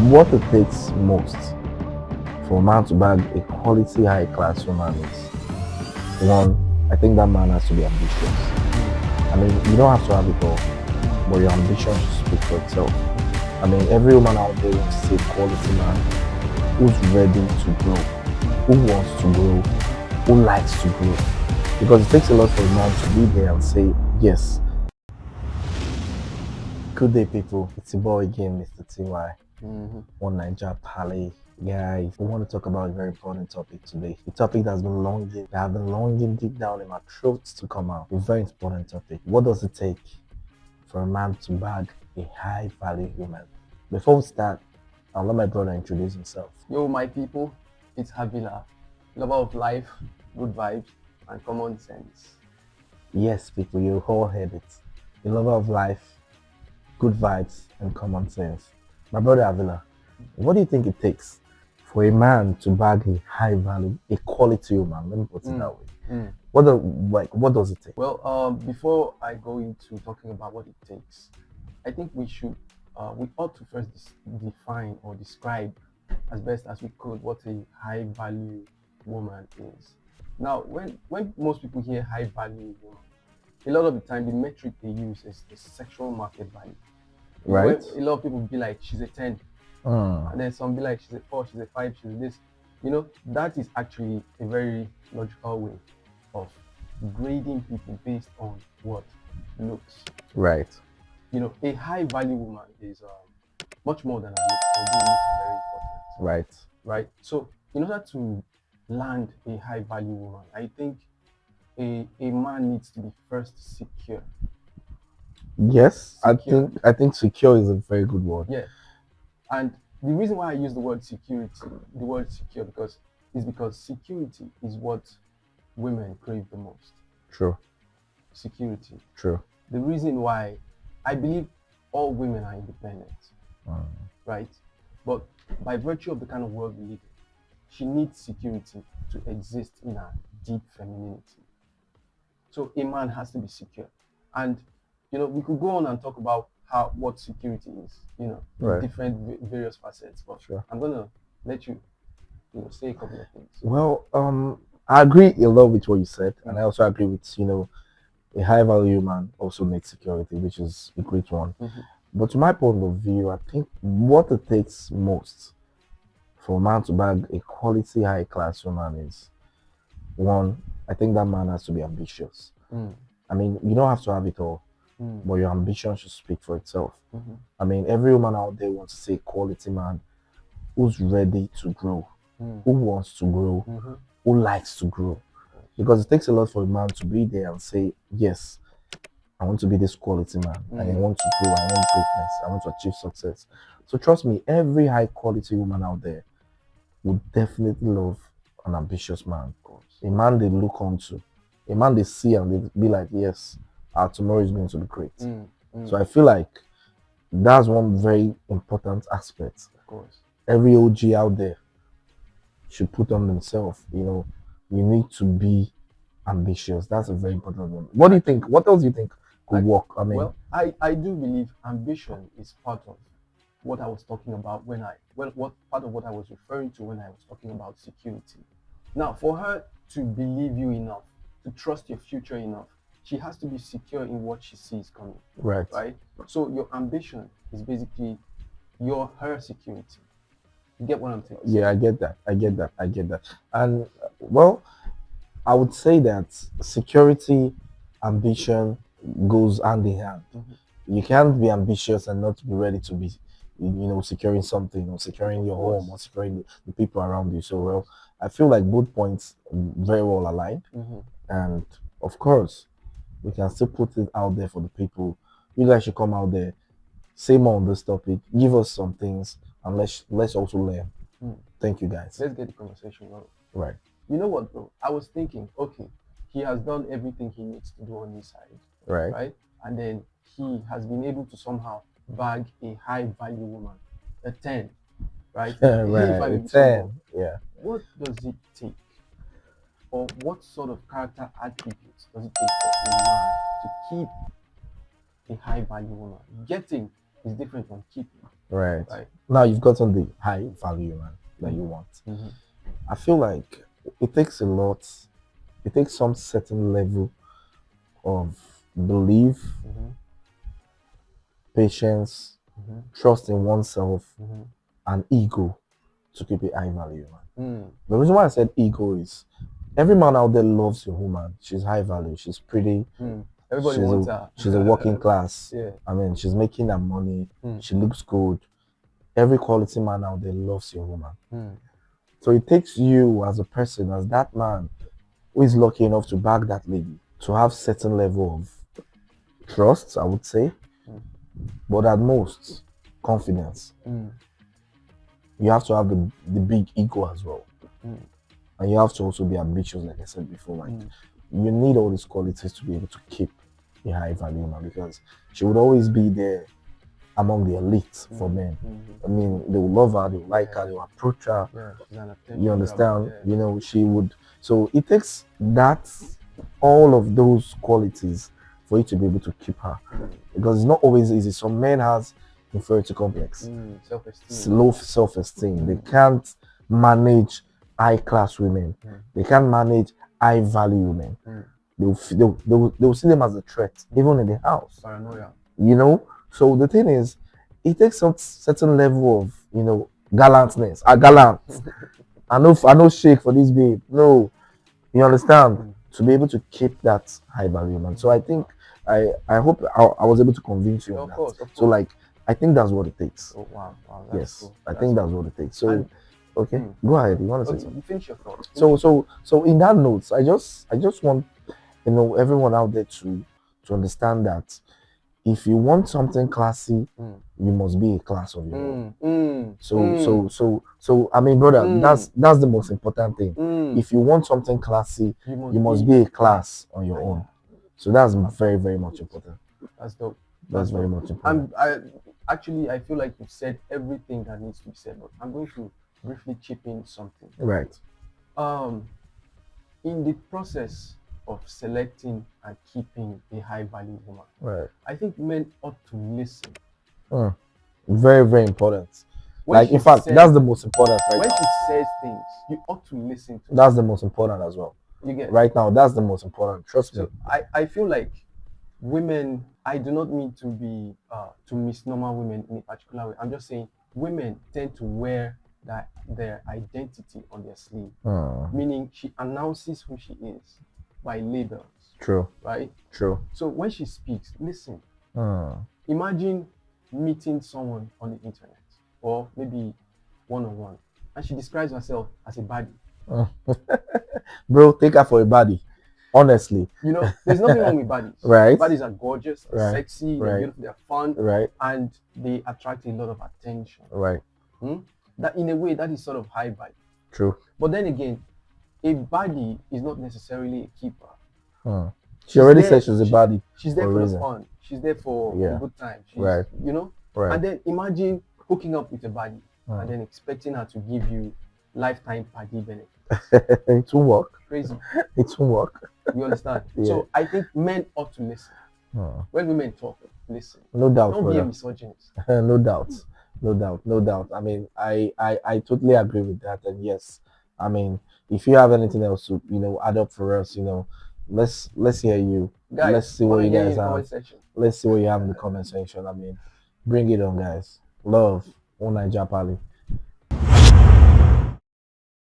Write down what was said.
What it takes most for a man to bag a quality high class woman is one, I think that man has to be ambitious. I mean, you don't have to have it all, but your ambition should speak for itself. I mean, every woman out there wants to see a quality man who's ready to grow, who wants to grow, who likes to grow. Because it takes a lot for a man to be there and say, yes. Good day, people. It's your boy again, Mr. TY. One Naija, Parley. Guys, we want to talk about a very important topic today. A topic that I've been longing deep down in my throat to come out. A very important topic. What does it take for a man to bag a high value woman? Before we start, I'll let my brother introduce himself. Yo, my people, it's Havila, lover of life, good vibes, and common sense. Yes, people, you all heard it. A lover of life, good vibes, and common sense. My brother Avila, what do you think it takes for a man to bag a high value, a quality woman? Let me put it that way. What does it take? Well, before I go into talking about what it takes, I think we ought to first define or describe as best as we could what a high value woman is. Now, when most people hear high value woman, a lot of the time the metric they use is the sexual market value. Right. A lot of people be like, she's a 10. And then some be like, she's a 4, she's a 5, she's this. That is actually a very logical way of grading people based on what looks. Right. A high value woman is much more than a look, although looks are very important. Right. So in order to land a high value woman, I think a man needs to be first secure. Yes, Secure. I think secure is a very good word. Yeah. And the reason why I use the word secure, because security is what women crave the most. True. Security. True. The reason why I believe all women are independent, right? But by virtue of the kind of world we live in, she needs security to exist in her deep femininity. So a man has to be secure. And we could go on and talk about what security is, Right. different various facets. But Sure. I'm gonna let you, say a couple of things. Well, I agree a lot with what you said, and I also agree with a high value man also needs security, which is a great one. But to my point of view, I think what it takes most for a man to bag a quality high class woman is one, I think that man has to be ambitious. I mean, you don't have to have it all, but your ambition should speak for itself. I mean, every woman out there wants to see a quality man who's ready to grow, who wants to grow, who likes to grow. Because it takes a lot for a man to be there and say, yes, I want to be this quality man. I want to grow, I want greatness, I want to achieve success. So trust me, every high quality woman out there would definitely love an ambitious man. A man they look onto, a man they see and they be like, yes, our tomorrow is going to be great. So I feel like that's one very important aspect. Of course. Every OG out there should put on themselves, you need to be ambitious. That's a very important one. What do you think? What else do you think could work? I mean, well, I do believe ambition is part of what I was talking about what part of what I was referring to when I was talking about security. Now, for her to believe you enough, to trust your future enough, she has to be secure in what she sees coming. Right. So your ambition is basically her security. You get what I'm saying? Yeah, I get that. And well, I would say that security, ambition goes hand in hand. You can't be ambitious and not be ready to be, securing something or securing your home or securing the people around you. So, well, I feel like both points very well aligned. And of course, we can still put it out there for the people. You guys should come out there, say more on this topic, give us some things, and let's also learn. Thank you, guys. Let's get the conversation going. Right. You know what, bro? I was thinking, okay, he has done everything he needs to do on his side. Right. And then he has been able to somehow bag a high value woman, a 10, right? Right. A 10. Yeah. What does it take, or what sort of character attributes does it take for a man to keep a high value woman, getting is different from keeping. Right. Right. Now you've gotten the high value man that you want. Mm-hmm. I feel like it takes a lot. It takes some certain level of belief, Mm-hmm. patience, Mm-hmm. trust in oneself, Mm-hmm. and ego to keep it high value, man. Mm. The reason why I said ego is every man out there loves your woman. She's high value. She's pretty. Mm. Everybody wants her. She's a working class. Yeah. I mean, she's making her money. Mm. She looks good. Every quality man out there loves your woman. Mm. So it takes you as a person, as that man who is lucky enough to bag that lady, to have certain level of trust, I would say, Mm. but at most confidence. Mm. You have to have the big ego as well. Mm. And you have to also be ambitious, like I said before. Like Mm. you need all these qualities to be able to keep a high value woman because she would always be there among the elite for men. Mm-hmm. I mean, they will love her, they will like her, they will approach her. Yeah, she's an attention You understand? grabber, yeah. You know, she would. So it takes that, all of those qualities for you to be able to keep her. Because it's not always easy. Some men has inferiority complex, Self-esteem. low self-esteem. They can't manage high-class women. They can't manage high-value women. They'll see them as a threat, even in the house. Paranoia. You know. So the thing is, it takes some certain level of gallantness. Gallant. I know shake for this babe. No, you understand? To be able to keep that high value, man. So I think I hope I was able to convince you on Of that. course. So like I think that's what it takes. Oh wow, that's Yes, cool. I think that's what it takes. So And- okay, go ahead. You want to say Okay, something? you finish your thoughts. So in that note, I just want everyone out there to understand that if you want something classy, you must be a class of your own. So I mean, brother, that's the most important thing. If you want something classy, you must be a class on your own. So that's very, very much important. That's dope. That's very much important. I feel like you've said everything that needs to be said, but I'm going to briefly chip in something. Right. In the process of selecting and keeping a high value woman, Right. I think men ought to listen. Very, very important. When Like she in fact, says- that's the most important right When now. she says things, you ought to listen to her. That's the most important as well. You get Right now, that's the most important. Trust me. So I feel like women, I do not mean to be to misnomer women in a particular way. I'm just saying women tend to wear their identity on their sleeve. Meaning she announces who she is by labels. True. Right? True. So when she speaks, listen. Imagine meeting someone on the internet or maybe one-on-one, and she describes herself as a baddie. Bro, take her for a baddie. Honestly. You know, there's nothing wrong with baddies. Right. Baddies are gorgeous, they're sexy, they're beautiful, they're fun, Right. and they attract a lot of attention. Right. That in a way that is sort of high value. True. But then again, a baddie is not necessarily a keeper. She already said she's a baddie. She's there for a for the reason. fun. She's there for a good time. She's, Right. You know? Right. And then imagine hooking up with a baddie and then expecting her to give you lifetime party benefits. It won't work. Crazy. It won't work. You understand? Yeah. So I think men ought to listen. When women talk, listen. No doubt. Don't be a misogynist. No doubt. No doubt. No doubt. I mean, I totally agree with that. And yes, I mean, if you have anything else to add up for us, let's hear you. Guys, let's see what you guys have. Section. Let's see what you have in the comment section. I mean, bring it on, guys. Love on Naija Parley.